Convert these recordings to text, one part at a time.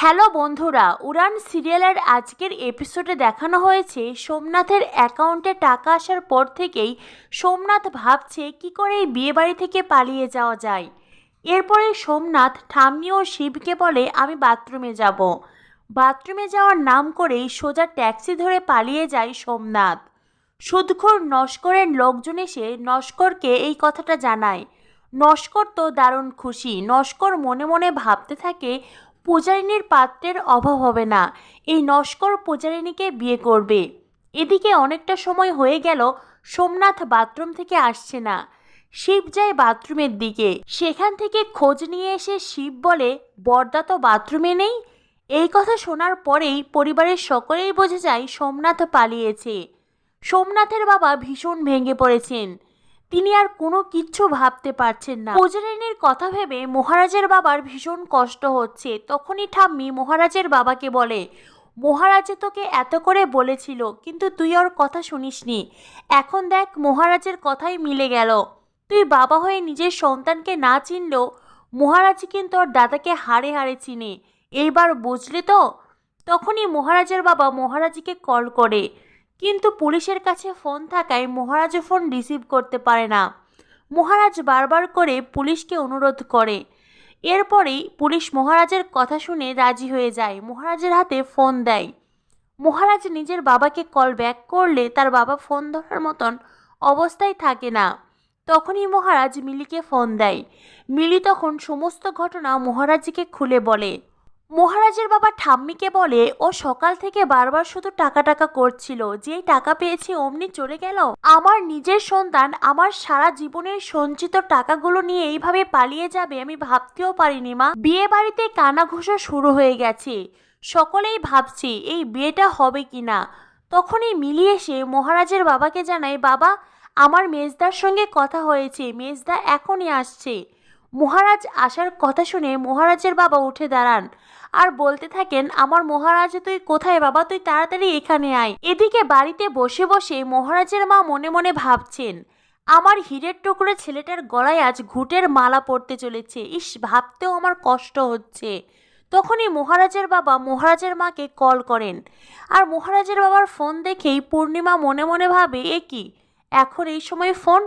Hello বন্ধুরা, উড়ান সিরিয়ালের আজকের এপিসোডে দেখানো হয়েছে সোমনাথের অ্যাকাউন্টে টাকা আসার পর থেকেই সোমনাথ ভাবছে কি করে এই বিয়েবাড়ি থেকে পালিয়ে যাওয়া যায়। এরপরে সোমনাথ ঠাম্মি ও শিবকে বলে আমি বাথরুমে যাব। বাথরুমে যাওয়ার নাম করেই সোজা ট্যাক্সি ধরে পালিয়ে যায় সোমনাথ। সুদখোর নস্করের লোকজন এসে নস্করকে এই কথাটা জানায়। নস্কর তো দারুণ খুশি। নস্কর মনে মনে ভাবতে থাকে পূজারিনীর পাত্রের অভাব হবে না, এই নস্কর পূজারিনীকে বিয়ে করবে। এদিকে অনেকটা সময় হয়ে গেল, সোমনাথ বাথরুম থেকে আসছে না। শিব যায় বাথরুমের দিকে। সেখান থেকে খোঁজ নিয়ে এসে শিব বলে বরদা তো বাথরুমে নেই। এই কথা শোনার পরেই পরিবারের সকলেই বোঝা যায় সোমনাথ পালিয়েছে। সোমনাথের বাবা ভীষণ ভেঙে পড়েছেন। তিনি আর কোনো কিচ্ছু ভাবতে পারছেন না। পূজারিনীর কথা ভেবে মহারাজের বাবার ভীষণ কষ্ট হচ্ছে। তখনই ঠাম্মি মহারাজের বাবাকে বলে মহারাজে তোকে এত করে বলেছিল কিন্তু তুই ওর কথা শুনিসনি। এখন দেখ মহারাজের কথাই মিলে গেল। তুই বাবা হয়ে নিজের সন্তানকে না চিনলেও মহারাজ কিন্তু ওর দাদাকে হাড়ে হাড়ে চিনে। এইবার বুঝলি তো? তখনই মহারাজের বাবা মহারাজকে কল করে, কিন্তু পুলিশের কাছে ফোন থাকায় মহারাজও ফোন রিসিভ করতে পারে না। মহারাজ বারবার করে পুলিশকে অনুরোধ করে। এরপরেই পুলিশ মহারাজের কথা শুনে রাজি হয়ে যায়। মহারাজের হাতে ফোন দেয়। মহারাজ নিজের বাবাকে কল ব্যাক করলে তার বাবা ফোন ধরার মতন অবস্থায় থাকে না। তখনই মহারাজ মিলিকে ফোন দেয়। মিলি তখন সমস্ত ঘটনা মহারাজকে খুলে বলে। মহারাজের বাবা ঠাম্মিকে বলে ও সকাল থেকে বারবার শুধু টাকা টাকা করছিল, যেই টাকা পেয়েছে অমনি চলে গেল। আমার নিজের সন্তান আমার সারা জীবনের সঞ্চিত টাকাগুলো নিয়ে এইভাবে পালিয়ে যাবে আমি ভাবতেও পারিনি মা। বিয়ে বাড়িতে কানাঘুষো শুরু হয়ে গেছে। সকলেই ভাবছে এই বিয়েটা হবে কিনা। তখনই মিলি এসে মহারাজের বাবাকে জানায় বাবা, আমার মেজদার সঙ্গে কথা হয়েছে, মেজদা এখনই আসছে। মহারাজ আসার কথা শুনে মহারাজের বাবা উঠে দাঁড়ান আর বলতে থাকেন আমার মহারাজ তুই কোথায় বাবা, তুই তাড়াতাড়ি এখানে আয়। এদিকে বাড়িতে বসে বসে মহারাজের মা মনে মনে ভাবছেন আমার হীরের টুকরো ছেলেটার গলায় আজ ঘুঁটের মালা পড়তে চলেছে। ইস, ভাবতেও আমার কষ্ট হচ্ছে। তখনই মহারাজের বাবা মহারাজের মাকে কল করেন। আর মহারাজের বাবার ফোন দেখেই পূর্ণিমা মনে মনে ভাবে এ কি, এখন এই সময় ফোন।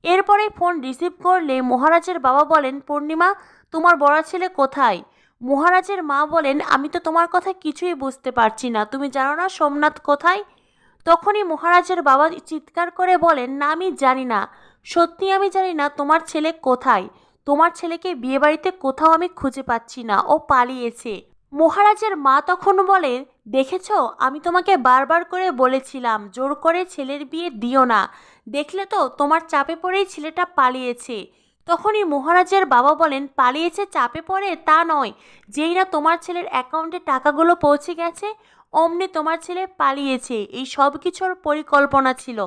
এরপরে ফোন রিসিভ করলে মহারাজের বাবা বলেন পূর্ণিমা, তোমার বড় ছেলে কোথায়? মহারাজের মা বলেন আমি তো তোমার কথা কিছুই বুঝতে পারছি না, তুমি জানো না সোমনাথ কোথায়? তখনই মহারাজের বাবা চিৎকার করে বলেন না, আমি জানি না, সত্যি আমি জানি না তোমার ছেলে কোথায়। তোমার ছেলেকে বিয়েবাড়িতে কোথাও আমি খুঁজে পাচ্ছি না, ও পালিয়েছে। মহারাজের মা তখন বলে দেখেছ, আমি তোমাকে বারবার করে বলেছিলাম জোর করে ছেলের বিয়ে দিও না, দেখলে তো তোমার চাপে পড়েই ছেলেটা পালিয়েছে। তখনই মহারাজের বাবা বলেন পালিয়েছে চাপে পড়ে তা নয়, যেই না তোমার ছেলের অ্যাকাউন্টে টাকাগুলো পৌঁছে গেছে অমনি তোমার ছেলে পালিয়েছে। এই সব কিছুর পরিকল্পনা ছিল।